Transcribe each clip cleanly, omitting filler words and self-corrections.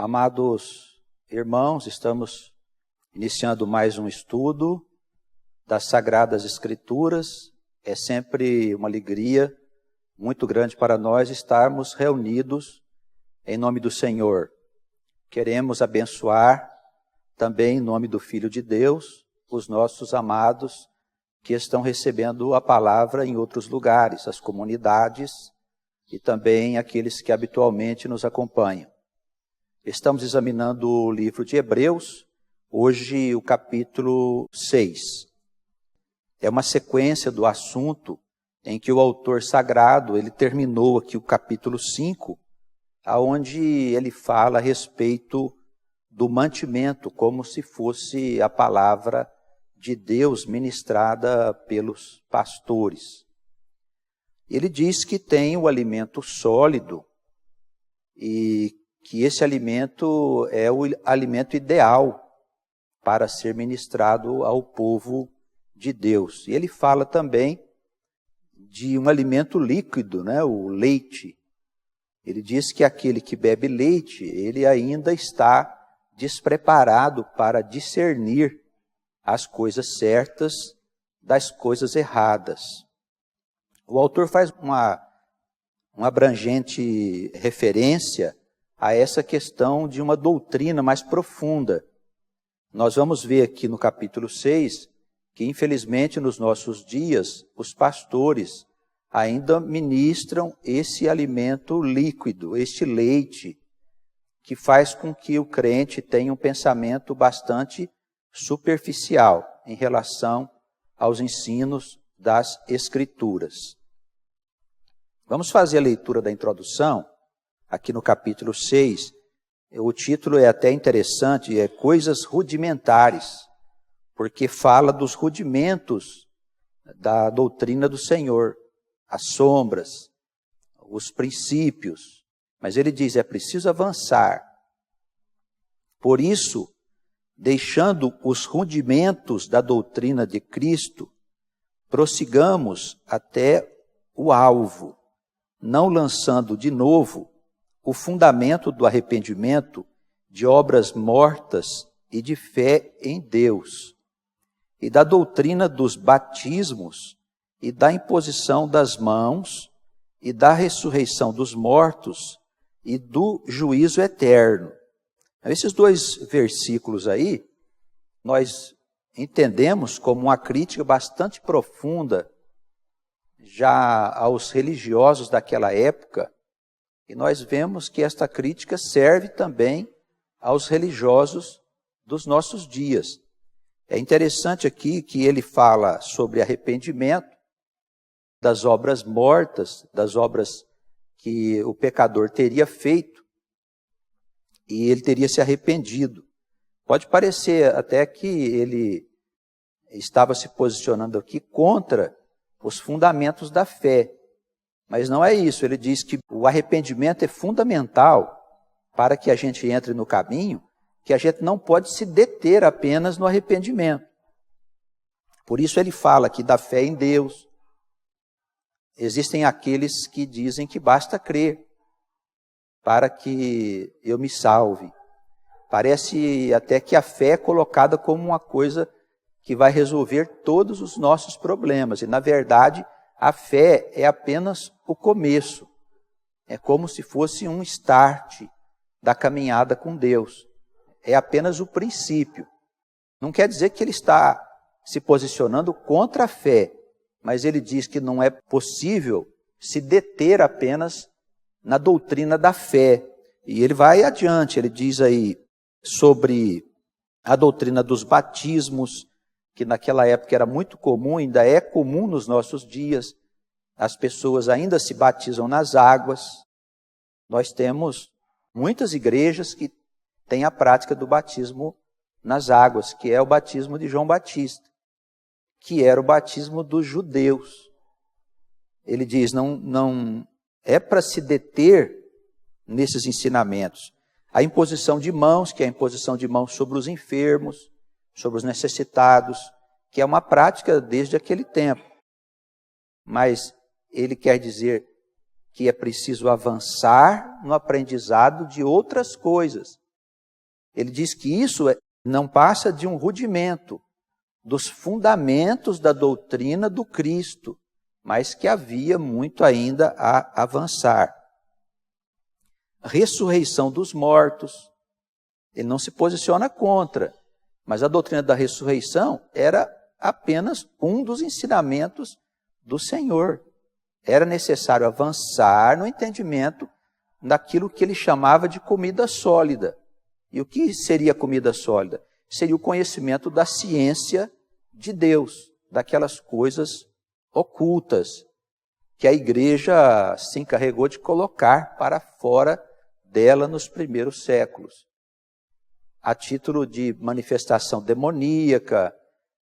Amados irmãos, estamos iniciando mais um estudo das Sagradas Escrituras. É sempre uma alegria muito grande para nós estarmos reunidos em nome do Senhor. Queremos abençoar também em nome do Filho de Deus os nossos amados que estão recebendo a palavra em outros lugares, as comunidades e também aqueles que habitualmente nos acompanham. Estamos examinando o livro de Hebreus, hoje o capítulo 6. É uma sequência do assunto em que o autor sagrado, ele terminou aqui o capítulo 5, onde ele fala a respeito do mantimento, como se fosse a palavra de Deus ministrada pelos pastores. Ele diz que tem o alimento sólido e que esse alimento é o alimento ideal para ser ministrado ao povo de Deus. E ele fala também de um alimento líquido, o leite. Ele diz que aquele que bebe leite, ele ainda está despreparado para discernir as coisas certas das coisas erradas. O autor faz uma abrangente referência a essa questão de uma doutrina mais profunda. Nós vamos ver aqui no capítulo 6 que, infelizmente, nos nossos dias, os pastores ainda ministram esse alimento líquido, este leite, que faz com que o crente tenha um pensamento bastante superficial em relação aos ensinos das Escrituras. Vamos fazer a leitura da introdução, aqui no capítulo 6. O título é até interessante, é Coisas Rudimentares, porque fala dos rudimentos da doutrina do Senhor, as sombras, os princípios. Mas ele diz, é preciso avançar. Por isso, deixando os rudimentos da doutrina de Cristo, prossigamos até o alvo, não lançando de novo o fundamento do arrependimento, de obras mortas e de fé em Deus, e da doutrina dos batismos, e da imposição das mãos, e da ressurreição dos mortos, e do juízo eterno. Esses dois versículos aí, nós entendemos como uma crítica bastante profunda já aos religiosos daquela época, e nós vemos que esta crítica serve também aos religiosos dos nossos dias. É interessante aqui que ele fala sobre arrependimento, das obras mortas, das obras que o pecador teria feito, e ele teria se arrependido. Pode parecer até que ele estava se posicionando aqui contra os fundamentos da fé. Mas não é isso. Ele diz que o arrependimento é fundamental para que a gente entre no caminho, que a gente não pode se deter apenas no arrependimento. Por isso ele fala aqui da fé em Deus. Existem aqueles que dizem que basta crer para que eu me salve. Parece até que a fé é colocada como uma coisa que vai resolver todos os nossos problemas. E, na verdade, a fé é apenas o começo. É como se fosse um start da caminhada com Deus. É apenas o princípio. Não quer dizer que ele está se posicionando contra a fé, mas ele diz que não é possível se deter apenas na doutrina da fé. E ele vai adiante, ele diz aí sobre a doutrina dos batismos, que naquela época era muito comum, ainda é comum nos nossos dias, as pessoas ainda se batizam nas águas. Nós temos muitas igrejas que têm a prática do batismo nas águas, que é o batismo de João Batista, que era o batismo dos judeus. Ele diz, não é para se deter nesses ensinamentos. A imposição de mãos, que é a imposição de mãos sobre os enfermos, sobre os necessitados, que é uma prática desde aquele tempo. Mas ele quer dizer que é preciso avançar no aprendizado de outras coisas, Ele diz que isso não passa de um rudimento dos fundamentos da doutrina do Cristo, mas que havia muito ainda a avançar. Ressurreição dos mortos, ele não se posiciona contra, mas a doutrina da ressurreição era apenas um dos ensinamentos do Senhor. Era necessário avançar no entendimento daquilo que ele chamava de comida sólida. E o que seria comida sólida? Seria o conhecimento da ciência de Deus, daquelas coisas ocultas que a igreja se encarregou de colocar para fora dela nos primeiros séculos, a título de manifestação demoníaca,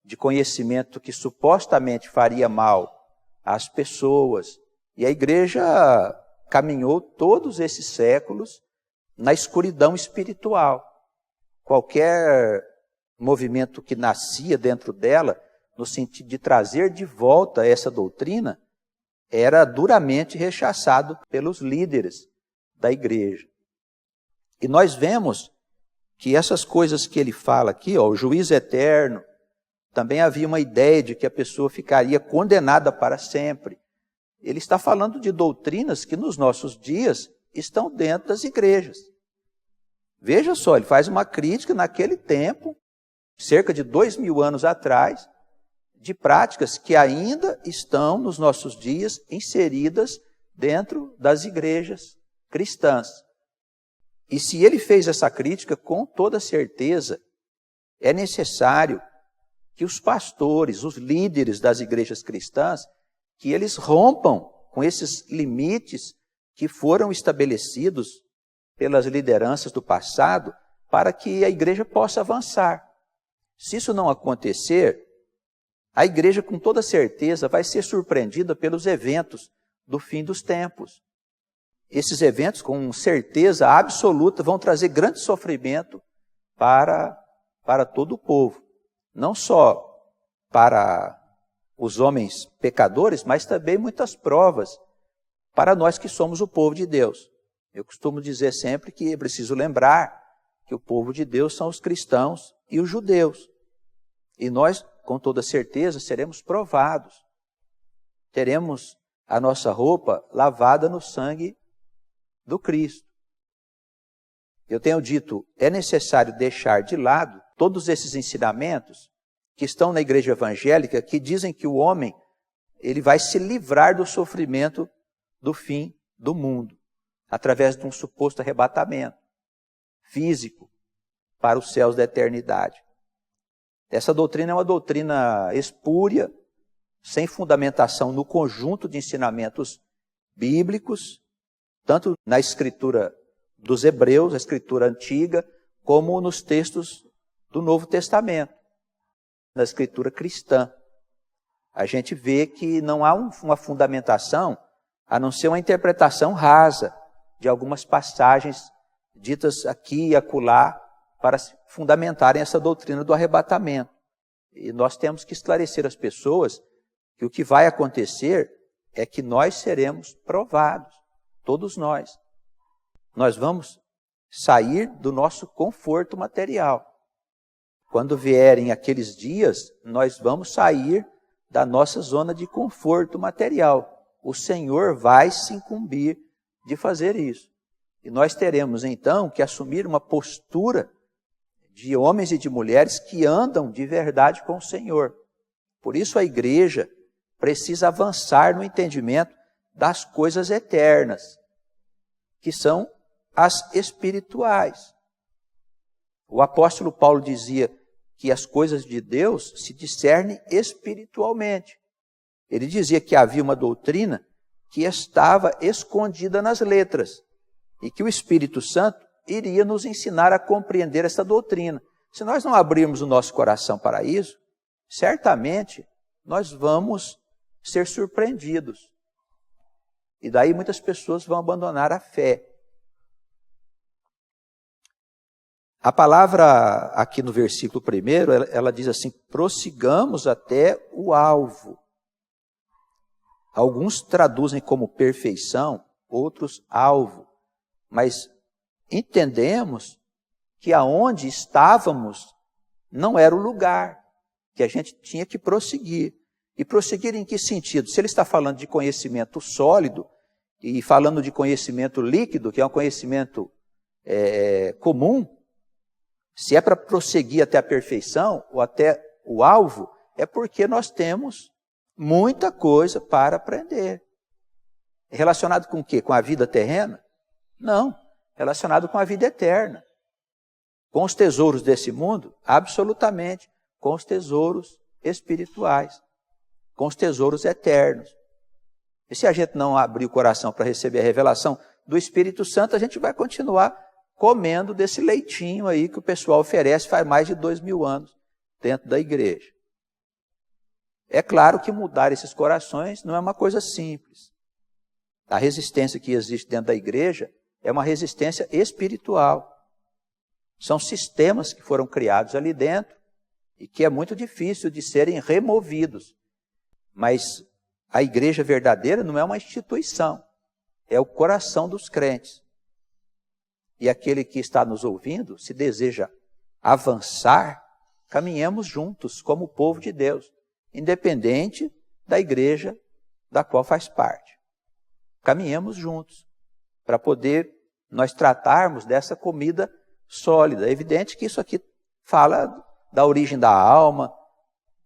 de conhecimento que supostamente faria mal às pessoas. E a igreja caminhou todos esses séculos na escuridão espiritual. Qualquer movimento que nascia dentro dela, no sentido de trazer de volta essa doutrina, era duramente rechaçado pelos líderes da igreja. E nós vemos que essas coisas que ele fala aqui, o juízo eterno, também havia uma ideia de que a pessoa ficaria condenada para sempre. Ele está falando de doutrinas que nos nossos dias estão dentro das igrejas. Veja só, ele faz uma crítica naquele tempo, cerca de 2000 anos atrás, de práticas que ainda estão nos nossos dias inseridas dentro das igrejas cristãs. E se ele fez essa crítica, com toda certeza, é necessário que os pastores, os líderes das igrejas cristãs, que eles rompam com esses limites que foram estabelecidos pelas lideranças do passado, para que a igreja possa avançar. Se isso não acontecer, a igreja com toda certeza vai ser surpreendida pelos eventos do fim dos tempos. Esses eventos, com certeza absoluta, vão trazer grande sofrimento para todo o povo. Não só para os homens pecadores, mas também muitas provas para nós que somos o povo de Deus. Eu costumo dizer sempre que é preciso lembrar que o povo de Deus são os cristãos e os judeus. E nós, com toda certeza, seremos provados. Teremos a nossa roupa lavada no sangue do Cristo. Eu tenho dito, é necessário deixar de lado todos esses ensinamentos que estão na igreja evangélica, que dizem que o homem ele vai se livrar do sofrimento do fim do mundo, através de um suposto arrebatamento físico para os céus da eternidade. Essa doutrina é uma doutrina espúria, sem fundamentação no conjunto de ensinamentos bíblicos, tanto na escritura dos hebreus, a escritura antiga, como nos textos do Novo Testamento, na escritura cristã. A gente vê que não há uma fundamentação, a não ser uma interpretação rasa de algumas passagens ditas aqui e acolá para fundamentarem essa doutrina do arrebatamento. E nós temos que esclarecer às pessoas que o que vai acontecer é que nós seremos provados, todos nós. Nós vamos sair do nosso conforto material. Quando vierem aqueles dias, nós vamos sair da nossa zona de conforto material. O Senhor vai se incumbir de fazer isso. E nós teremos então que assumir uma postura de homens e de mulheres que andam de verdade com o Senhor. Por isso a igreja precisa avançar no entendimento das coisas eternas, que são as espirituais. O apóstolo Paulo dizia que as coisas de Deus se discernem espiritualmente. Ele dizia que havia uma doutrina que estava escondida nas letras e que o Espírito Santo iria nos ensinar a compreender essa doutrina. Se nós não abrirmos o nosso coração para isso, certamente nós vamos ser surpreendidos. E daí muitas pessoas vão abandonar a fé. A palavra aqui no versículo 1, ela diz assim, prossigamos até o alvo. Alguns traduzem como perfeição, outros alvo. Mas entendemos que aonde estávamos não era o lugar, que a gente tinha que prosseguir. E prosseguir em que sentido? Se ele está falando de conhecimento sólido e falando de conhecimento líquido, que é um conhecimento comum, se é para prosseguir até a perfeição ou até o alvo, é porque nós temos muita coisa para aprender. Relacionado com o quê? Com a vida terrena? Não, relacionado com a vida eterna. Com os tesouros desse mundo? Absolutamente. Com os tesouros espirituais. Com os tesouros eternos. E se a gente não abrir o coração para receber a revelação do Espírito Santo, a gente vai continuar comendo desse leitinho aí que o pessoal oferece faz mais de 2000 anos dentro da igreja. É claro que mudar esses corações não é uma coisa simples. A resistência que existe dentro da igreja é uma resistência espiritual. São sistemas que foram criados ali dentro e que é muito difícil de serem removidos. Mas a igreja verdadeira não é uma instituição, é o coração dos crentes. E aquele que está nos ouvindo, se deseja avançar, caminhemos juntos como o povo de Deus, independente da igreja da qual faz parte. Caminhemos juntos, para poder nós tratarmos dessa comida sólida. É evidente que isso aqui fala da origem da alma,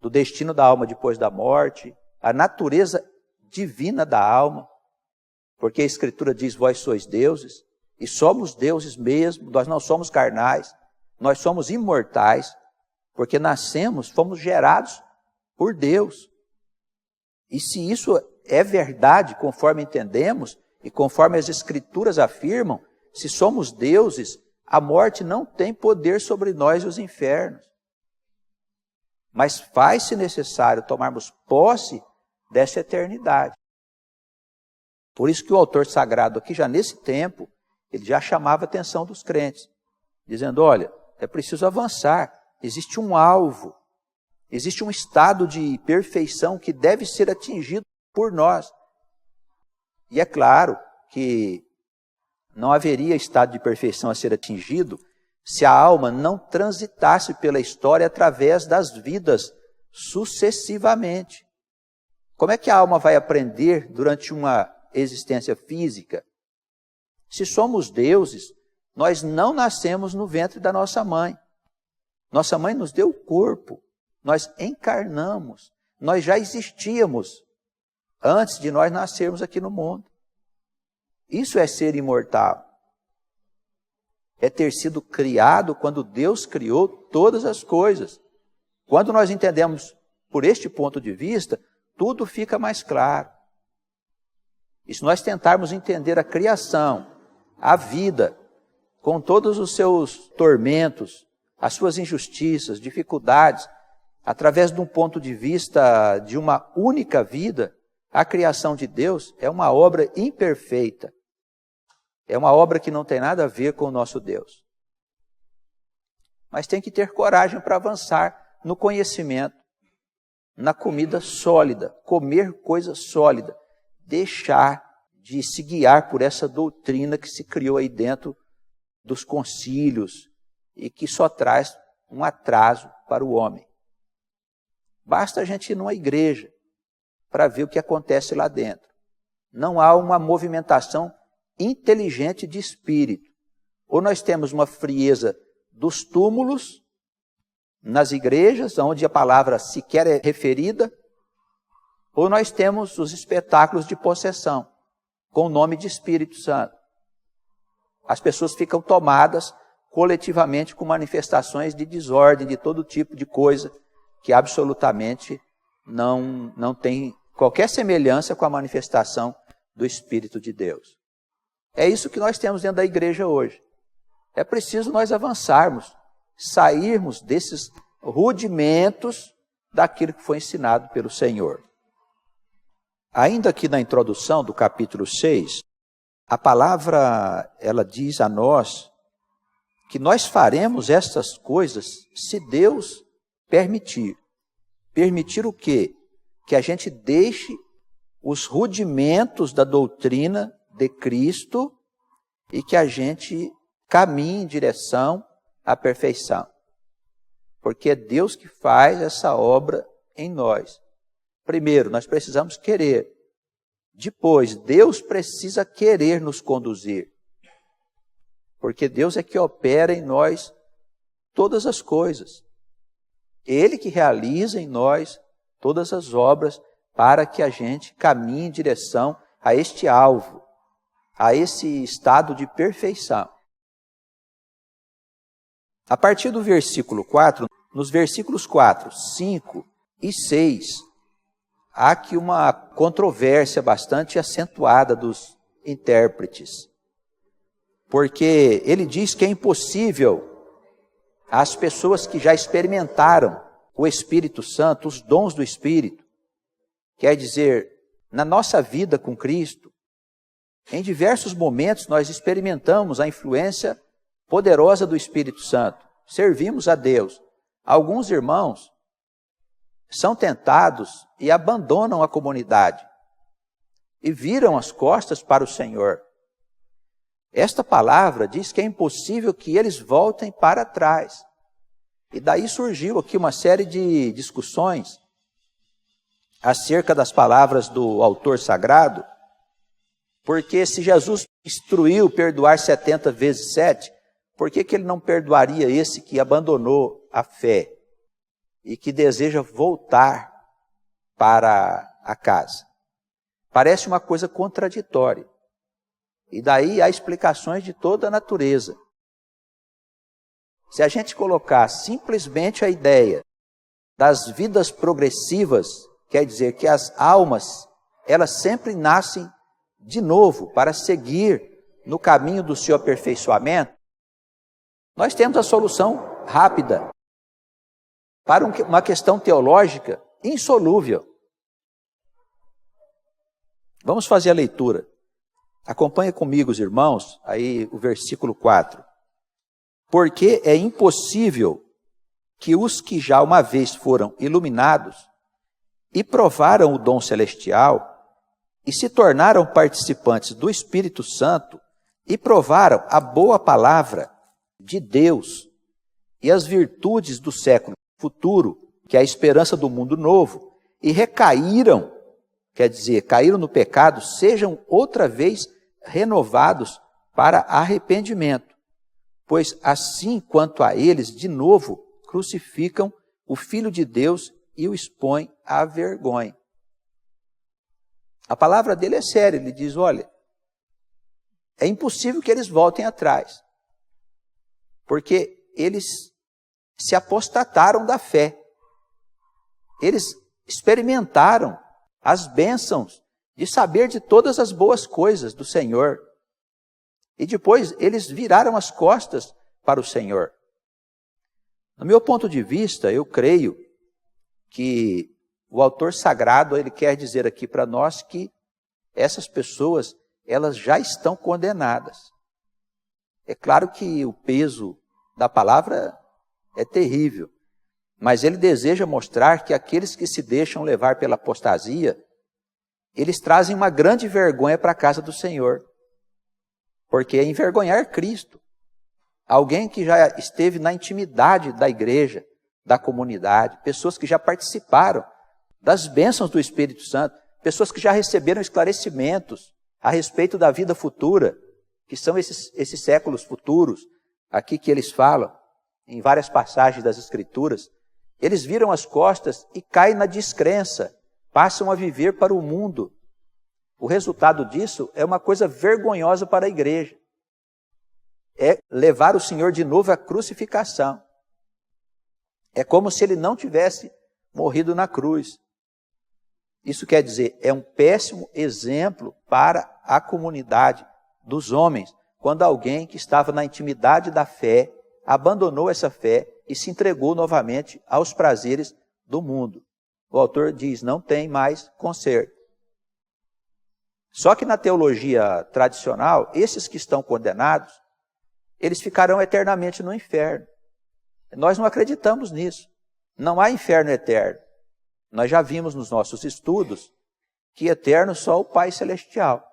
do destino da alma depois da morte, a natureza divina da alma, porque a Escritura diz, vós sois deuses, e somos deuses mesmo, nós não somos carnais, nós somos imortais, porque nascemos, fomos gerados por Deus. E se isso é verdade, conforme entendemos, e conforme as Escrituras afirmam, se somos deuses, a morte não tem poder sobre nós e os infernos. Mas faz-se necessário tomarmos posse dessa eternidade. Por isso que o autor sagrado aqui, já nesse tempo, ele já chamava a atenção dos crentes, dizendo, olha, é preciso avançar, existe um alvo, existe um estado de perfeição que deve ser atingido por nós. E é claro que não haveria estado de perfeição a ser atingido se a alma não transitasse pela história através das vidas sucessivamente. Como é que a alma vai aprender durante uma existência física? Se somos deuses, nós não nascemos no ventre da nossa mãe. Nossa mãe nos deu o corpo, nós encarnamos, nós já existíamos antes de nós nascermos aqui no mundo. Isso é ser imortal. É ter sido criado quando Deus criou todas as coisas. Quando nós entendemos por este ponto de vista, tudo fica mais claro. E se nós tentarmos entender a criação, a vida, com todos os seus tormentos, as suas injustiças, dificuldades, através de um ponto de vista de uma única vida, a criação de Deus é uma obra imperfeita. É uma obra que não tem nada a ver com o nosso Deus. Mas tem que ter coragem para avançar no conhecimento, na comida sólida, comer coisa sólida, deixar de se guiar por essa doutrina que se criou aí dentro dos concílios e que só traz um atraso para o homem. Basta a gente ir numa igreja para ver o que acontece lá dentro. Não há uma movimentação inteligente de espírito. Ou nós temos uma frieza dos túmulos nas igrejas, onde a palavra sequer é referida, ou nós temos os espetáculos de possessão, com o nome de Espírito Santo. As pessoas ficam tomadas coletivamente com manifestações de desordem, de todo tipo de coisa, que absolutamente não tem qualquer semelhança com a manifestação do Espírito de Deus. É isso que nós temos dentro da igreja hoje. É preciso nós avançarmos, sairmos desses rudimentos daquilo que foi ensinado pelo Senhor. Ainda aqui na introdução do capítulo 6, a palavra, ela diz a nós que nós faremos estas coisas se Deus permitir. Permitir o quê? Que a gente deixe os rudimentos da doutrina de Cristo e que a gente caminhe em direção à perfeição. Porque é Deus que faz essa obra em nós. Primeiro, nós precisamos querer. Depois, Deus precisa querer nos conduzir. Porque Deus é que opera em nós todas as coisas. Ele que realiza em nós todas as obras para que a gente caminhe em direção a este alvo, a esse estado de perfeição. A partir do versículo 4, nos versículos 4, 5 e 6, há aqui uma controvérsia bastante acentuada dos intérpretes. Porque ele diz que é impossível às pessoas que já experimentaram o Espírito Santo, os dons do Espírito, quer dizer, na nossa vida com Cristo, em diversos momentos nós experimentamos a influência poderosa do Espírito Santo, servimos a Deus. Alguns irmãos são tentados e abandonam a comunidade e viram as costas para o Senhor. Esta palavra diz que é impossível que eles voltem para trás. E daí surgiu aqui uma série de discussões acerca das palavras do autor sagrado, porque se Jesus instruiu perdoar 70 vezes 7, por que ele não perdoaria esse que abandonou a fé e que deseja voltar para a casa? Parece uma coisa contraditória. E daí há explicações de toda a natureza. Se a gente colocar simplesmente a ideia das vidas progressivas, quer dizer que as almas, elas sempre nascem de novo para seguir no caminho do seu aperfeiçoamento, nós temos a solução rápida para uma questão teológica insolúvel. Vamos fazer a leitura. Acompanha comigo, os irmãos, aí o versículo 4. Porque é impossível que os que já uma vez foram iluminados e provaram o dom celestial e se tornaram participantes do Espírito Santo e provaram a boa palavra de Deus e as virtudes do século futuro, que é a esperança do mundo novo, e recaíram, quer dizer, caíram no pecado, sejam outra vez renovados para arrependimento. Pois assim quanto a eles, de novo, crucificam o Filho de Deus e o expõem à vergonha. A palavra dele é séria, ele diz, olha, é impossível que eles voltem atrás, porque eles se apostataram da fé. Eles experimentaram as bênçãos de saber de todas as boas coisas do Senhor. E depois eles viraram as costas para o Senhor. No meu ponto de vista, eu creio que o autor sagrado, ele quer dizer aqui para nós que essas pessoas, elas já estão condenadas. É claro que o peso da palavra é terrível, mas ele deseja mostrar que aqueles que se deixam levar pela apostasia, eles trazem uma grande vergonha para a casa do Senhor. Porque é envergonhar Cristo. Alguém que já esteve na intimidade da igreja, da comunidade, pessoas que já participaram das bênçãos do Espírito Santo, pessoas que já receberam esclarecimentos a respeito da vida futura, que são esses séculos futuros, aqui que eles falam, em várias passagens das Escrituras. Eles viram as costas e caem na descrença, passam a viver para o mundo. O resultado disso é uma coisa vergonhosa para a igreja. É levar o Senhor de novo à crucificação. É como se ele não tivesse morrido na cruz. Isso quer dizer, é um péssimo exemplo para a comunidade dos homens, quando alguém que estava na intimidade da fé, abandonou essa fé e se entregou novamente aos prazeres do mundo. O autor diz, não tem mais conserto. Só que na teologia tradicional, esses que estão condenados, eles ficarão eternamente no inferno. Nós não acreditamos nisso. Não há inferno eterno. Nós já vimos nos nossos estudos que eterno só o Pai Celestial.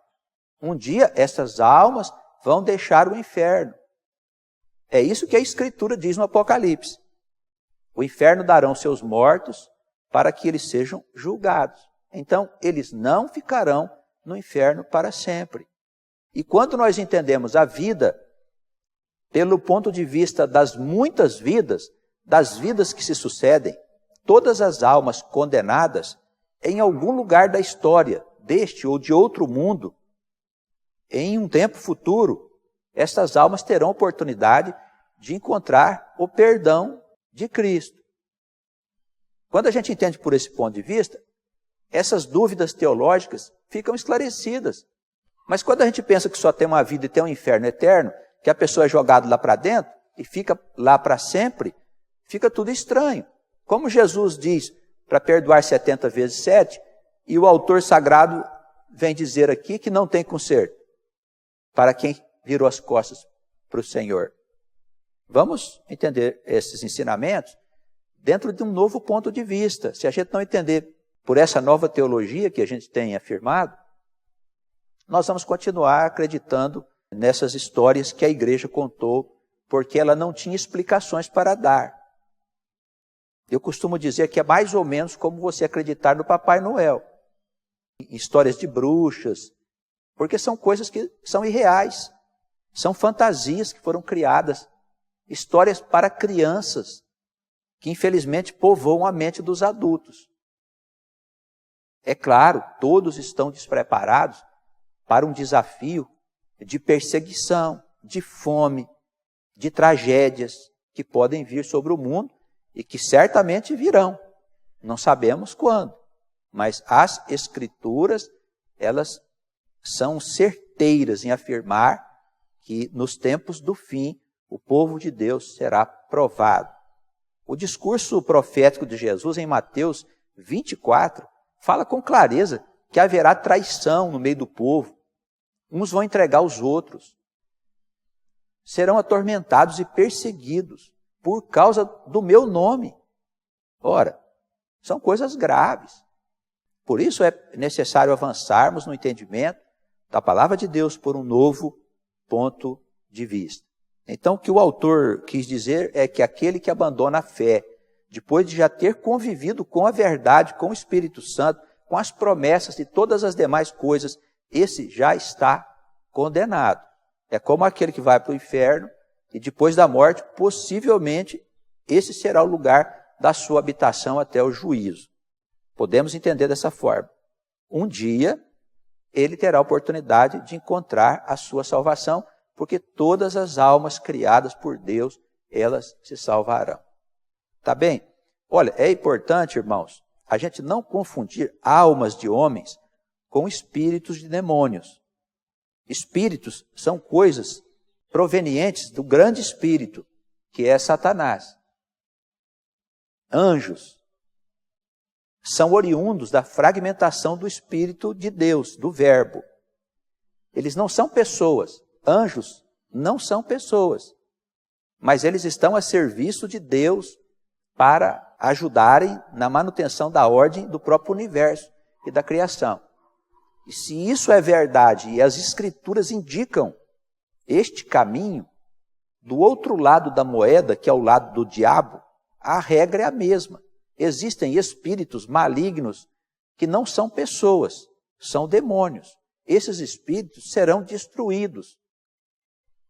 Um dia essas almas vão deixar o inferno. É isso que a Escritura diz no Apocalipse. O inferno darão seus mortos para que eles sejam julgados. Então, eles não ficarão no inferno para sempre. E quando nós entendemos a vida pelo ponto de vista das muitas vidas, das vidas que se sucedem, todas as almas condenadas em algum lugar da história, deste ou de outro mundo, em um tempo futuro, estas almas terão oportunidade de encontrar o perdão de Cristo. Quando a gente entende por esse ponto de vista, essas dúvidas teológicas ficam esclarecidas. Mas quando a gente pensa que só tem uma vida e tem um inferno eterno, que a pessoa é jogada lá para dentro e fica lá para sempre, fica tudo estranho. Como Jesus diz para perdoar 70 vezes 7, e o autor sagrado vem dizer aqui que não tem conserto para quem virou as costas para o Senhor. Vamos entender esses ensinamentos dentro de um novo ponto de vista. Se a gente não entender por essa nova teologia que a gente tem afirmado, nós vamos continuar acreditando nessas histórias que a igreja contou, porque ela não tinha explicações para dar. Eu costumo dizer que é mais ou menos como você acreditar no Papai Noel. Histórias de bruxas, porque são coisas que são irreais, são fantasias que foram criadas, histórias para crianças, que infelizmente povoam a mente dos adultos. É claro, todos estão despreparados para um desafio de perseguição, de fome, de tragédias que podem vir sobre o mundo e que certamente virão. Não sabemos quando, mas as Escrituras, elas são certeiras em afirmar que nos tempos do fim o povo de Deus será provado. O discurso profético de Jesus em Mateus 24 fala com clareza que haverá traição no meio do povo. Uns vão entregar os outros. Serão atormentados e perseguidos por causa do meu nome. Ora, são coisas graves. Por isso é necessário avançarmos no entendimento da palavra de Deus por um novo ponto de vista. Então, o que o autor quis dizer é que aquele que abandona a fé, depois de já ter convivido com a verdade, com o Espírito Santo, com as promessas e todas as demais coisas, esse já está condenado. É como aquele que vai para o inferno e depois da morte, possivelmente, esse será o lugar da sua habitação até o juízo. Podemos entender dessa forma. Um dia, ele terá a oportunidade de encontrar a sua salvação, porque todas as almas criadas por Deus, elas se salvarão. Tá bem? Olha, é importante, irmãos, a gente não confundir almas de homens com espíritos de demônios. Espíritos são coisas provenientes do grande espírito, que é Satanás. Anjos são oriundos da fragmentação do Espírito de Deus, do Verbo. Eles não são pessoas. Anjos não são pessoas. Mas eles estão a serviço de Deus para ajudarem na manutenção da ordem do próprio universo e da criação. E se isso é verdade e as Escrituras indicam este caminho, do outro lado da moeda, que é o lado do diabo, a regra é a mesma. Existem espíritos malignos que não são pessoas, são demônios. Esses espíritos serão destruídos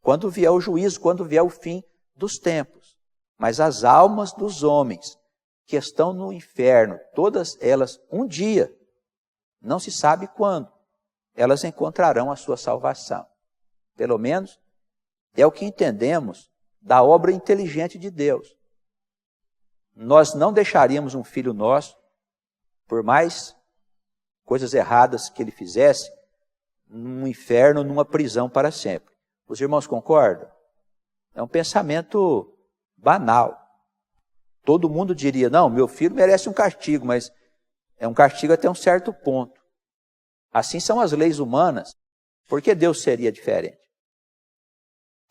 quando vier o juízo, quando vier o fim dos tempos. Mas as almas dos homens que estão no inferno, todas elas, um dia, não se sabe quando, elas encontrarão a sua salvação. Pelo menos é o que entendemos da obra inteligente de Deus. Nós não deixaríamos um filho nosso, por mais coisas erradas que ele fizesse, num inferno, numa prisão para sempre. Os irmãos concordam? É um pensamento banal. Todo mundo diria, não, meu filho merece um castigo, mas é um castigo até um certo ponto. Assim são as leis humanas. Por que Deus seria diferente?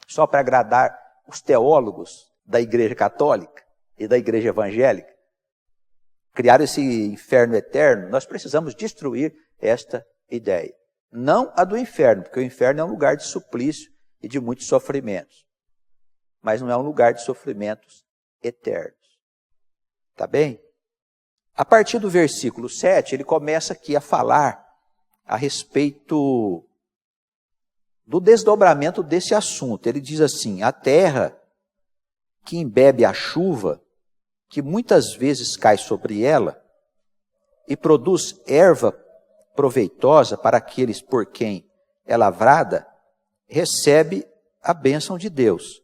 Só para agradar os teólogos da Igreja Católica e da Igreja Evangélica? Criar esse inferno eterno, nós precisamos destruir esta ideia. Não a do inferno, porque o inferno é um lugar de suplício e de muitos sofrimentos. mas não é um lugar de sofrimentos eternos. Tá bem? A partir do versículo 7, ele começa aqui a falar a respeito do desdobramento desse assunto. Ele diz assim: a terra que embebe a chuva, que muitas vezes cai sobre ela, e produz erva proveitosa para aqueles por quem é lavrada, recebe a bênção de Deus.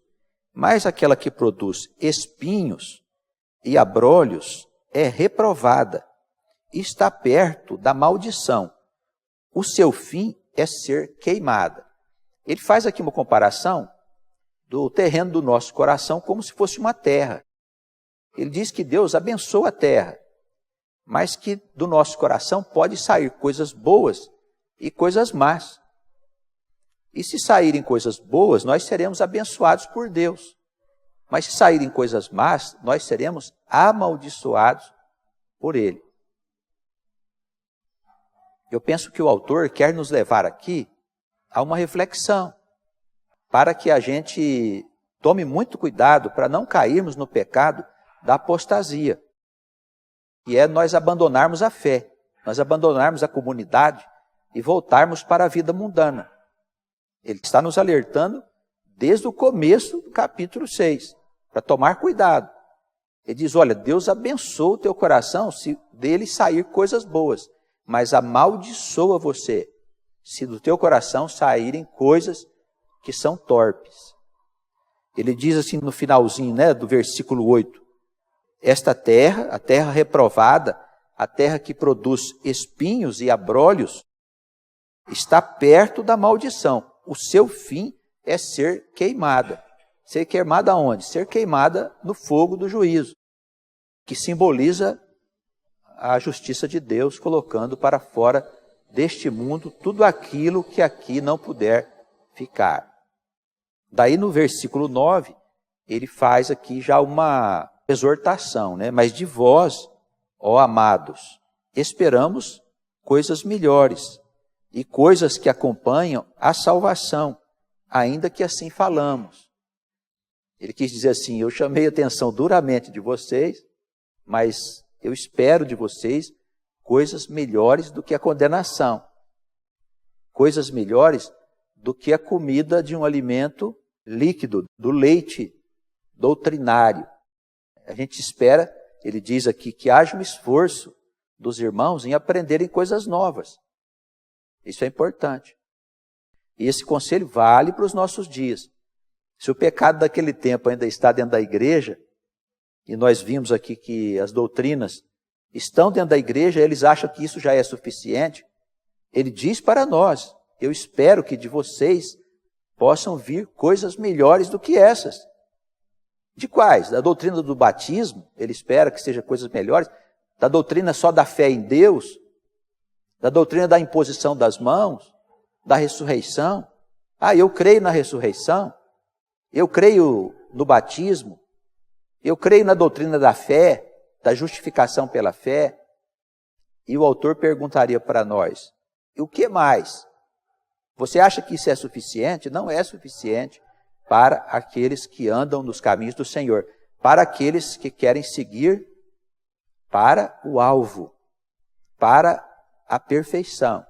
Mas aquela que produz espinhos e abrolhos é reprovada, e está perto da maldição. O seu fim é ser queimada. Ele faz aqui uma comparação do terreno do nosso coração como se fosse uma terra. Ele diz que Deus abençoa a terra, mas que do nosso coração pode sair coisas boas e coisas más. E se saírem coisas boas, nós seremos abençoados por Deus. Mas se saírem coisas más, nós seremos amaldiçoados por Ele. Eu penso que o autor quer nos levar aqui a uma reflexão, para que a gente tome muito cuidado para não cairmos no pecado da apostasia, que é nós abandonarmos a fé, nós abandonarmos a comunidade e voltarmos para a vida mundana. Ele está nos alertando desde o começo do capítulo 6, para tomar cuidado. Ele diz, olha, Deus abençoa o teu coração se dele sair coisas boas, mas amaldiçoa você se do teu coração saírem coisas que são torpes. Ele diz assim no finalzinho, do versículo 8, esta terra, a terra reprovada, a terra que produz espinhos e abrolhos, está perto da maldição. O seu fim é ser queimada. Ser queimada aonde? Ser queimada no fogo do juízo, que simboliza a justiça de Deus, colocando para fora deste mundo tudo aquilo que aqui não puder ficar. Daí no versículo 9, ele faz aqui já uma exortação, Mas de vós, ó amados, esperamos coisas melhores e coisas que acompanham a salvação, ainda que assim falamos. Ele quis dizer assim, eu chamei a atenção duramente de vocês, mas eu espero de vocês coisas melhores do que a condenação, coisas melhores do que a comida de um alimento líquido, do leite doutrinário. A gente espera, ele diz aqui, que haja um esforço dos irmãos em aprenderem coisas novas. Isso é importante. E esse conselho vale para os nossos dias. Se o pecado daquele tempo ainda está dentro da igreja, e nós vimos aqui que as doutrinas estão dentro da igreja, eles acham que isso já é suficiente, ele diz para nós, eu espero que de vocês possam vir coisas melhores do que essas. De quais? Da doutrina do batismo, ele espera que seja coisas melhores, da doutrina só da fé em Deus, da doutrina da imposição das mãos, da ressurreição. Eu creio na ressurreição, eu creio no batismo, eu creio na doutrina da fé, da justificação pela fé. E o autor perguntaria para nós, e o que mais? Você acha que isso é suficiente? Não é suficiente para aqueles que andam nos caminhos do Senhor, para aqueles que querem seguir para o alvo, para a perfeição.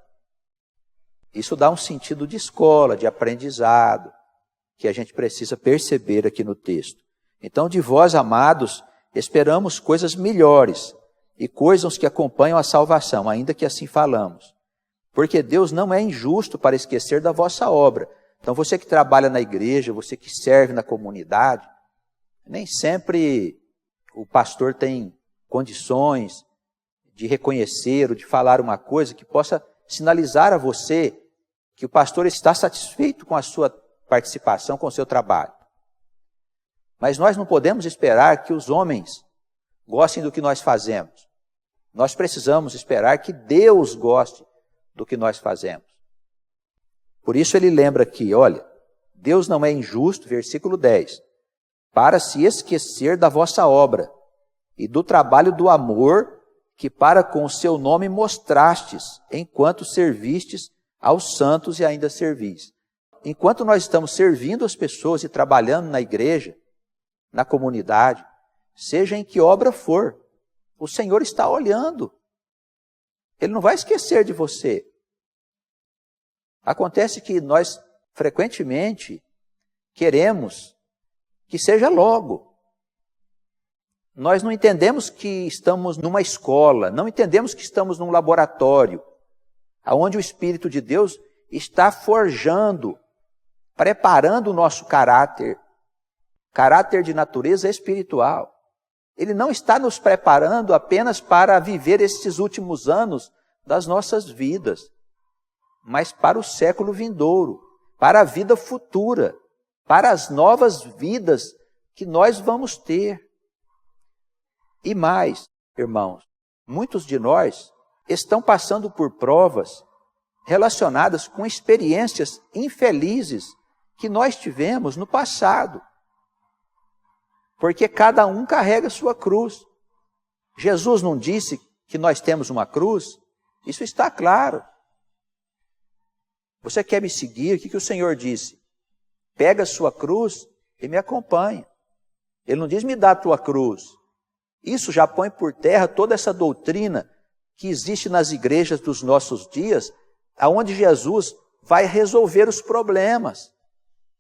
Isso dá um sentido de escola, de aprendizado, que a gente precisa perceber aqui no texto. Então, de vós, amados, esperamos coisas melhores e coisas que acompanham a salvação, ainda que assim falamos. Porque Deus não é injusto para esquecer da vossa obra. Então, você que trabalha na igreja, você que serve na comunidade, nem sempre o pastor tem condições de reconhecer ou de falar uma coisa que possa sinalizar a você que o pastor está satisfeito com a sua participação, com o seu trabalho. Mas nós não podemos esperar que os homens gostem do que nós fazemos. Nós precisamos esperar que Deus goste do que nós fazemos. Por isso ele lembra aqui, olha, Deus não é injusto, versículo 10, para se esquecer da vossa obra e do trabalho do amor que para com o seu nome mostrastes, enquanto servistes aos santos e ainda servis. enquanto nós estamos servindo as pessoas e trabalhando na igreja, na comunidade, seja em que obra for, o Senhor está olhando. Ele não vai esquecer de você. Acontece que nós, frequentemente, queremos que seja logo. Nós não entendemos que estamos numa escola, não entendemos que estamos num laboratório, onde o Espírito de Deus está forjando, preparando o nosso caráter de natureza espiritual. Ele não está nos preparando apenas para viver esses últimos anos das nossas vidas, mas para o século vindouro, para a vida futura, para as novas vidas que nós vamos ter. E mais, irmãos, muitos de nós estão passando por provas relacionadas com experiências infelizes que nós tivemos no passado. Porque cada um carrega sua cruz. Jesus não disse que nós temos uma cruz? Isso está claro. Você quer me seguir? O que o Senhor disse? Pega a sua cruz e me acompanha. Ele não diz, me dá a tua cruz. Isso já põe por terra toda essa doutrina que existe nas igrejas dos nossos dias, aonde Jesus vai resolver os problemas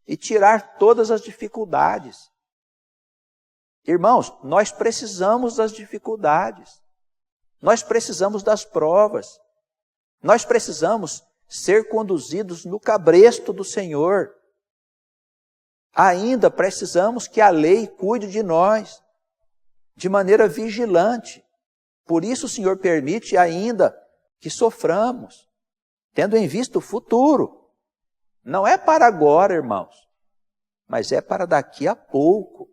e tirar todas as dificuldades. Irmãos, nós precisamos das dificuldades. Nós precisamos das provas. Nós precisamos ser conduzidos no cabresto do Senhor. Ainda precisamos que a lei cuide de nós de maneira vigilante. Por isso o Senhor permite ainda que soframos, tendo em vista o futuro. Não é para agora, irmãos, mas é para daqui a pouco.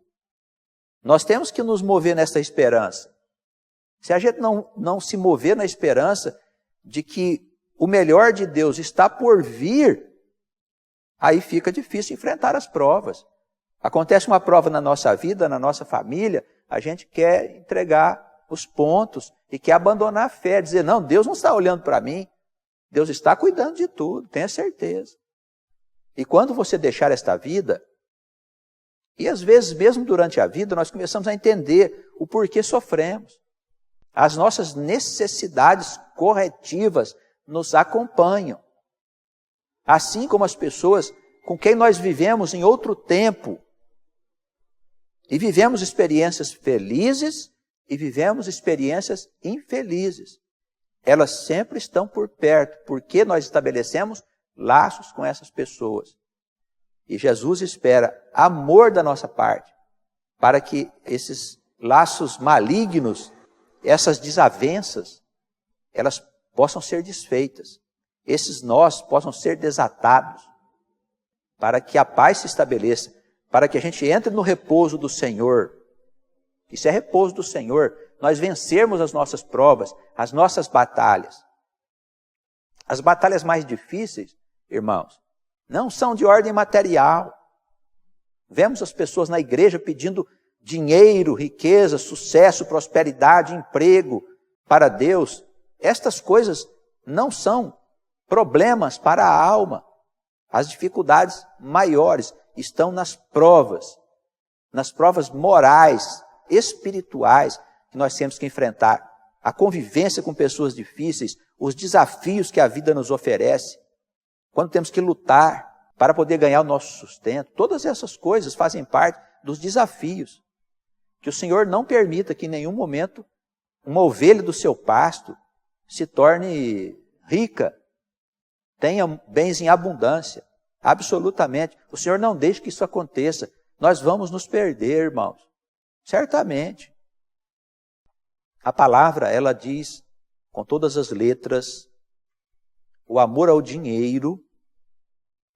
Nós temos que nos mover nessa esperança. Se a gente não se mover na esperança de que o melhor de Deus está por vir, aí fica difícil enfrentar as provas. Acontece uma prova na nossa vida, na nossa família, a gente quer entregar os pontos e quer abandonar a fé, dizer, não, Deus não está olhando para mim, Deus está cuidando de tudo, tenha certeza. E quando você deixar esta vida, e às vezes mesmo durante a vida, nós começamos a entender o porquê sofremos. As nossas necessidades corretivas nos acompanham. Assim como as pessoas com quem nós vivemos em outro tempo, e vivemos experiências felizes e vivemos experiências infelizes. Elas sempre estão por perto, porque nós estabelecemos laços com essas pessoas. E Jesus espera amor da nossa parte, para que esses laços malignos, essas desavenças, elas possam ser desfeitas. Esses nós possam ser desatados, para que a paz se estabeleça, para que a gente entre no repouso do Senhor. Isso é repouso do Senhor, nós vencermos as nossas provas, as nossas batalhas. As batalhas mais difíceis, irmãos, não são de ordem material. Vemos as pessoas na igreja pedindo dinheiro, riqueza, sucesso, prosperidade, emprego para Deus. Estas coisas não são problemas para a alma. As dificuldades maiores estão nas provas morais, espirituais que nós temos que enfrentar. A convivência com pessoas difíceis, os desafios que a vida nos oferece, quando temos que lutar para poder ganhar o nosso sustento, todas essas coisas fazem parte dos desafios. Que o Senhor não permita que em nenhum momento uma ovelha do seu pasto se torne rica, tenha bens em abundância. Absolutamente. O Senhor não deixe que isso aconteça. Nós vamos nos perder, irmãos. Certamente. A palavra, ela diz, com todas as letras, o amor ao dinheiro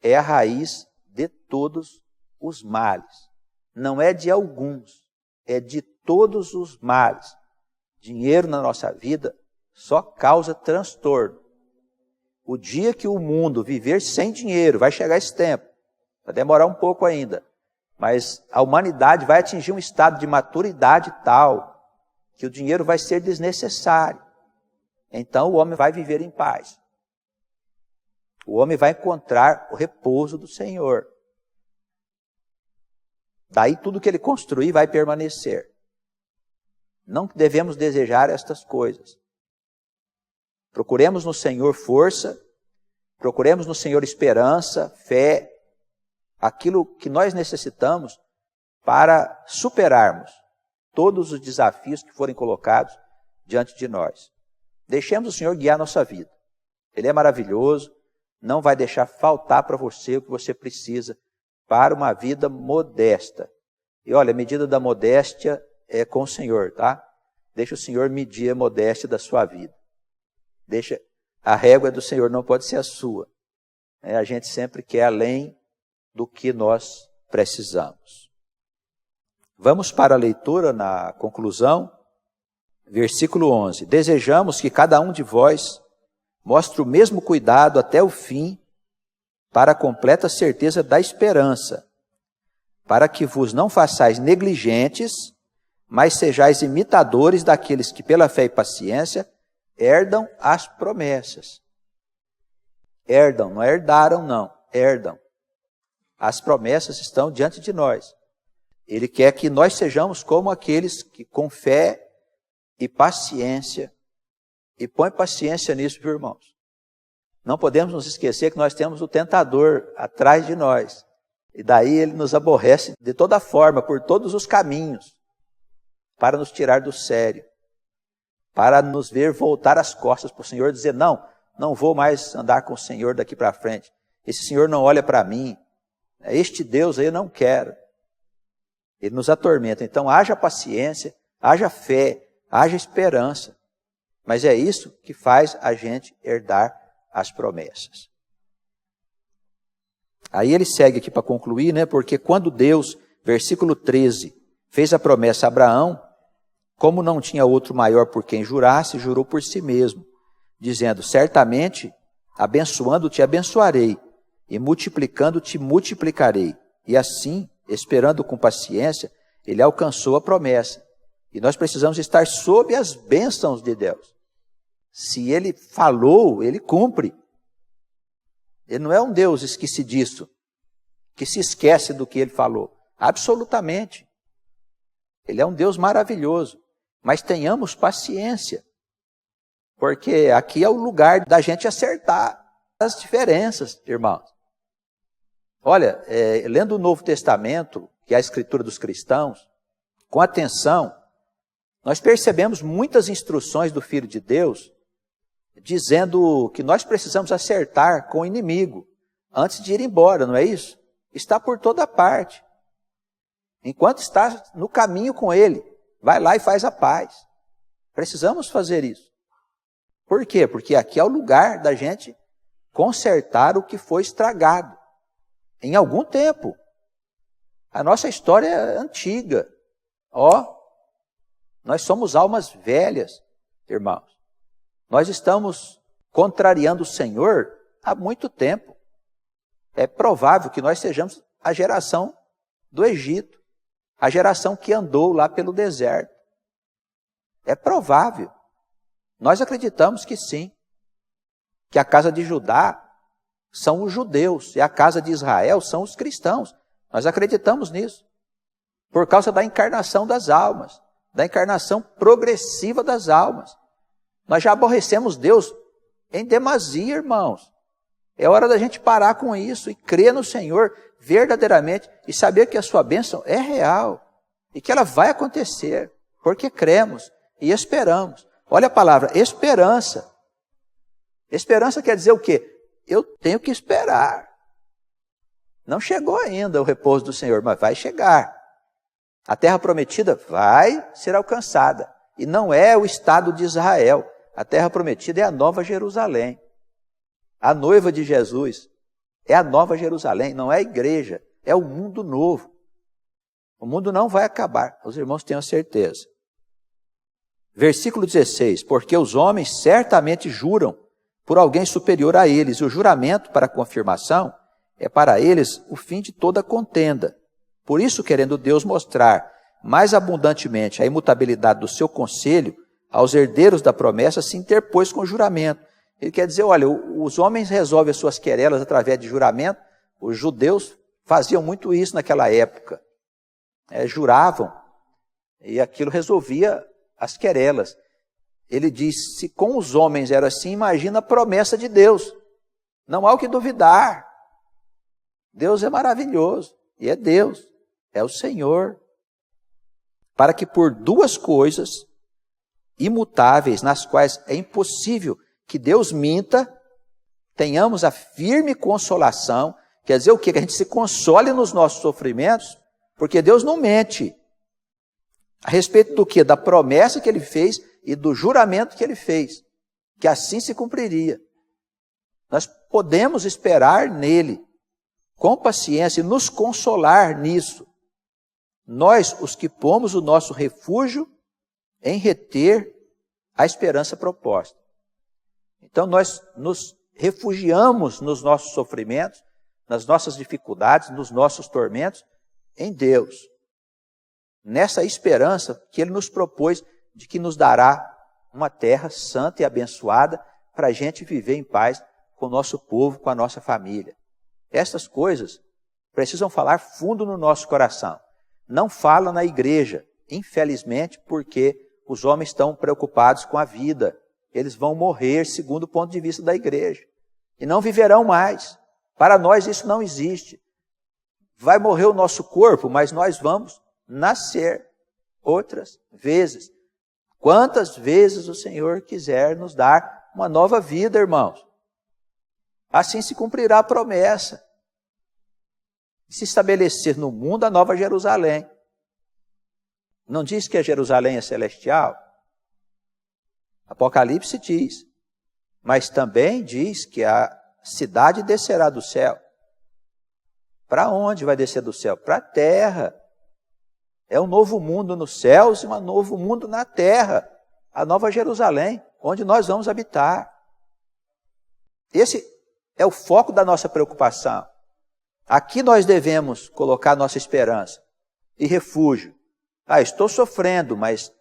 é a raiz de todos os males. Não é de alguns, é de todos os males. Dinheiro na nossa vida só causa transtorno. O dia que o mundo viver sem dinheiro, vai chegar esse tempo, vai demorar um pouco ainda, mas a humanidade vai atingir um estado de maturidade tal que o dinheiro vai ser desnecessário. Então o homem vai viver em paz. O homem vai encontrar o repouso do Senhor. Daí tudo que ele construir vai permanecer. Não devemos desejar estas coisas. Procuremos no Senhor força, procuremos no Senhor esperança, fé, aquilo que nós necessitamos para superarmos todos os desafios que forem colocados diante de nós. Deixemos o Senhor guiar nossa vida. Ele é maravilhoso, não vai deixar faltar para você o que você precisa para uma vida modesta. E olha, a medida da modéstia é com o Senhor, tá? Deixa o Senhor medir a modéstia da sua vida. Deixa, a régua do Senhor não pode ser a sua. A gente sempre quer além do que nós precisamos. Vamos para a leitura na conclusão. Versículo 11. Desejamos que cada um de vós mostre o mesmo cuidado até o fim, para a completa certeza da esperança, para que vos não façais negligentes, mas sejais imitadores daqueles que pela fé e paciência herdam as promessas. Herdam, não herdaram não, herdam. As promessas estão diante de nós. Ele quer que nós sejamos como aqueles que com fé e paciência, e põe paciência nisso, viu, irmãos? Não podemos nos esquecer que nós temos o tentador atrás de nós. E daí ele nos aborrece de toda forma, por todos os caminhos, para nos tirar do sério, para nos ver voltar as costas para o Senhor, dizer, não vou mais andar com o Senhor daqui para frente. Esse Senhor não olha para mim. Este Deus aí eu não quero. Ele nos atormenta. Então haja paciência, haja fé, haja esperança. Mas é isso que faz a gente herdar as promessas. Aí ele segue aqui para concluir, né? Porque quando Deus, versículo 13, fez a promessa a Abraão, como não tinha outro maior por quem jurasse, jurou por si mesmo, dizendo, certamente, abençoando-te abençoarei, e multiplicando-te multiplicarei. E assim, esperando com paciência, ele alcançou a promessa. E nós precisamos estar sob as bênçãos de Deus. Se ele falou, ele cumpre. Ele não é um Deus esquecidiço, que se esquece do que ele falou. Absolutamente. Ele é um Deus maravilhoso. Mas tenhamos paciência. Porque aqui é o lugar da gente acertar as diferenças, irmãos. Olha, lendo o Novo Testamento, que é a escritura dos cristãos, com atenção, nós percebemos muitas instruções do Filho de Deus, dizendo que nós precisamos acertar com o inimigo, antes de ir embora, não é isso? Está por toda parte. Enquanto está no caminho com ele, vai lá e faz a paz. Precisamos fazer isso. Por quê? Porque aqui é o lugar da gente consertar o que foi estragado. Em algum tempo. A nossa história é antiga. Nós somos almas velhas, irmãos. Nós estamos contrariando o Senhor há muito tempo. É provável que nós sejamos a geração do Egito, a geração que andou lá pelo deserto. É provável. Nós acreditamos que sim, que a casa de Judá são os judeus e a casa de Israel são os cristãos. Nós acreditamos nisso, por causa da encarnação das almas, da encarnação progressiva das almas. Nós já aborrecemos Deus em demasia, irmãos. É hora da gente parar com isso e crer no Senhor verdadeiramente e saber que a sua bênção é real e que ela vai acontecer, porque cremos e esperamos. Olha a palavra, esperança. Esperança quer dizer o quê? Eu tenho que esperar. Não chegou ainda o repouso do Senhor, mas vai chegar. A terra prometida vai ser alcançada. E não é o estado de Israel. A terra prometida é a Nova Jerusalém. A noiva de Jesus é a Nova Jerusalém, não é a igreja, é o mundo novo. O mundo não vai acabar, os irmãos tenham certeza. Versículo 16, porque os homens certamente juram por alguém superior a eles, e o juramento para confirmação é para eles o fim de toda contenda. Por isso, querendo Deus mostrar mais abundantemente a imutabilidade do seu conselho, aos herdeiros da promessa se interpôs com juramento, Ele quer dizer, olha, os homens resolvem as suas querelas através de juramento. Os judeus faziam muito isso naquela época. Juravam, e aquilo resolvia as querelas. Ele diz, se com os homens era assim, imagina a promessa de Deus. Não há o que duvidar. Deus é maravilhoso, e é Deus, é o Senhor. Para que por duas coisas imutáveis, nas quais é impossível que Deus minta, tenhamos a firme consolação. Quer dizer o quê? Que a gente se console nos nossos sofrimentos, porque Deus não mente. A respeito do quê? Da promessa que Ele fez e do juramento que Ele fez, que assim se cumpriria. Nós podemos esperar nele, com paciência, e nos consolar nisso. Nós, os que pomos o nosso refúgio em reter a esperança proposta. Então nós nos refugiamos nos nossos sofrimentos, nas nossas dificuldades, nos nossos tormentos, em Deus. Nessa esperança que Ele nos propôs de que nos dará uma terra santa e abençoada para a gente viver em paz com o nosso povo, com a nossa família. Essas coisas precisam falar fundo no nosso coração. Não falam na igreja, infelizmente, porque os homens estão preocupados com a vida. Eles vão morrer segundo o ponto de vista da igreja. E não viverão mais. Para nós isso não existe. Vai morrer o nosso corpo, mas nós vamos nascer outras vezes. Quantas vezes o Senhor quiser nos dar uma nova vida, irmãos. Assim se cumprirá a promessa de se estabelecer no mundo a nova Jerusalém. Não diz que a Jerusalém é celestial? Apocalipse diz. Mas também diz que a cidade descerá do céu. Para onde vai descer do céu? Para a terra. É um novo mundo nos céus e um novo mundo na terra. A nova Jerusalém, onde nós vamos habitar. Esse é o foco da nossa preocupação. Aqui nós devemos colocar nossa esperança e refúgio. Estou sofrendo, mas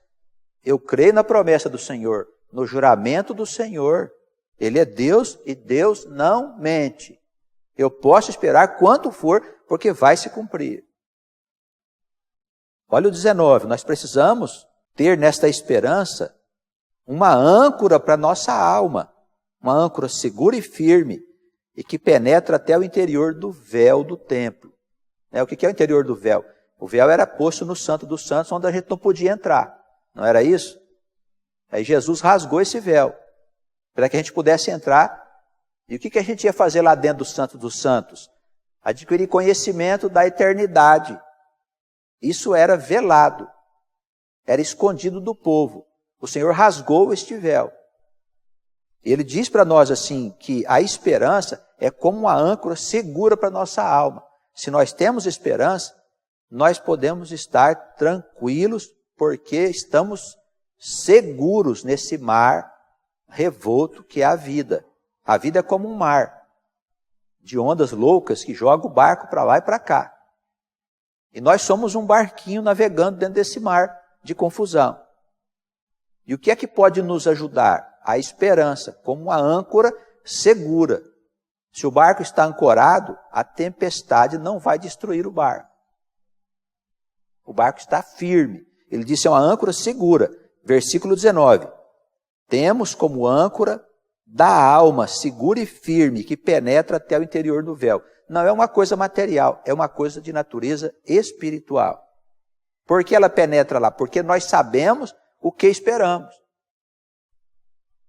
eu creio na promessa do Senhor, no juramento do Senhor. Ele é Deus e Deus não mente. Eu posso esperar quanto for, porque vai se cumprir. Olha o 19, nós precisamos ter nesta esperança uma âncora para a nossa alma, uma âncora segura e firme, e que penetra até o interior do véu do templo. O que é o interior do véu? O véu era posto no Santo dos Santos, onde a gente não podia entrar. Não era isso? Aí Jesus rasgou esse véu, para que a gente pudesse entrar. E o que a gente ia fazer lá dentro do Santo dos Santos? Adquirir conhecimento da eternidade. Isso era velado, era escondido do povo. O Senhor rasgou este véu. Ele diz para nós assim, que a esperança é como uma âncora segura para a nossa alma. Se nós temos esperança, nós podemos estar tranquilos, porque estamos seguros nesse mar revolto que é a vida. A vida é como um mar de ondas loucas que joga o barco para lá e para cá. E nós somos um barquinho navegando dentro desse mar de confusão. E o que é que pode nos ajudar? A esperança, como uma âncora segura. Se o barco está ancorado, a tempestade não vai destruir o barco. O barco está firme. Ele disse, é uma âncora segura. Versículo 19. Temos como âncora da alma, segura e firme, que penetra até o interior do véu. Não é uma coisa material, é uma coisa de natureza espiritual. Por que ela penetra lá? Porque nós sabemos o que esperamos.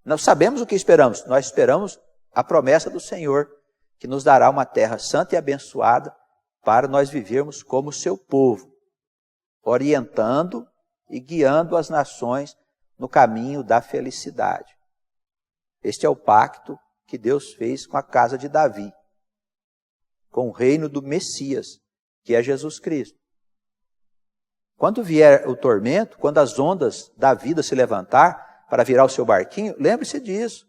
Nós sabemos o que esperamos. Nós esperamos a promessa do Senhor, que nos dará uma terra santa e abençoada para nós vivermos como seu povo, orientando e guiando as nações no caminho da felicidade. Este é o pacto que Deus fez com a casa de Davi, com o reino do Messias, que é Jesus Cristo. Quando vier o tormento, quando as ondas da vida se levantar para virar o seu barquinho, lembre-se disso.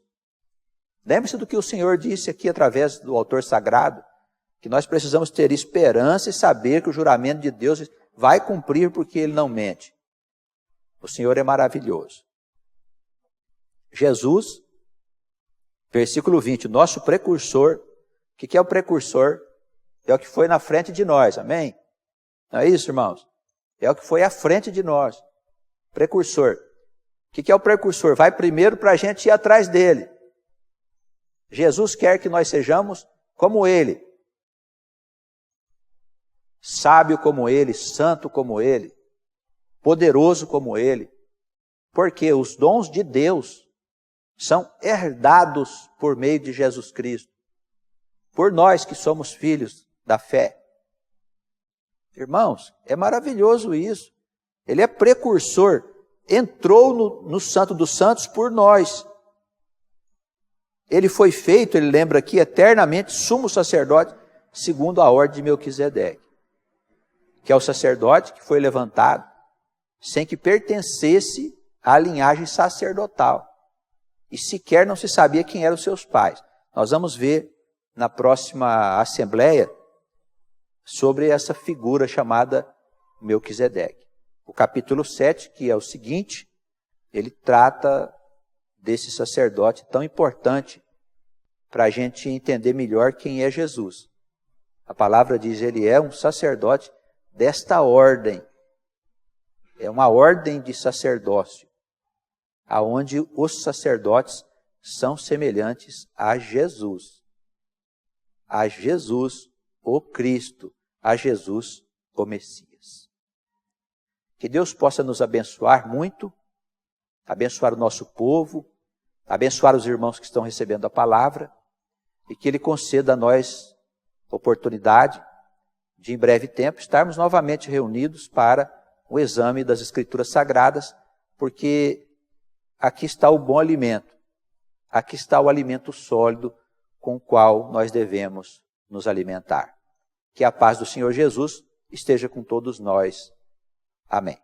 Lembre-se do que o Senhor disse aqui através do autor sagrado, que nós precisamos ter esperança e saber que o juramento de Deus vai cumprir porque Ele não mente. O Senhor é maravilhoso. Jesus Versículo 20, o nosso precursor. O que é o precursor? É o que foi na frente de nós, amém? Não é isso, irmãos? É o que foi à frente de nós. Precursor. O que é o precursor? Vai primeiro para a gente ir atrás dele. Jesus quer que nós sejamos como ele. Sábio como ele, santo como ele, poderoso como ele. Porque os dons de Deus são herdados por meio de Jesus Cristo. Por nós que somos filhos da fé. Irmãos, é maravilhoso isso. Ele é precursor. Entrou no Santo dos Santos por nós. Ele foi feito, ele lembra aqui, eternamente sumo sacerdote, segundo a ordem de Melquisedeque. Que é o sacerdote que foi levantado sem que pertencesse à linhagem sacerdotal. E sequer não se sabia quem eram os seus pais. Nós vamos ver na próxima assembleia sobre essa figura chamada Melquisedeque. O capítulo 7, que é o seguinte, ele trata desse sacerdote tão importante para a gente entender melhor quem é Jesus. A palavra diz, ele é um sacerdote desta ordem. É uma ordem de sacerdócio, aonde os sacerdotes são semelhantes a Jesus. A Jesus, o Cristo, a Jesus, o Messias. Que Deus possa nos abençoar muito, abençoar o nosso povo, abençoar os irmãos que estão recebendo a palavra, e que Ele conceda a nós oportunidade de, em breve tempo, estarmos novamente reunidos para o exame das Escrituras Sagradas, porque aqui está o bom alimento, aqui está o alimento sólido com o qual nós devemos nos alimentar. Que a paz do Senhor Jesus esteja com todos nós. Amém.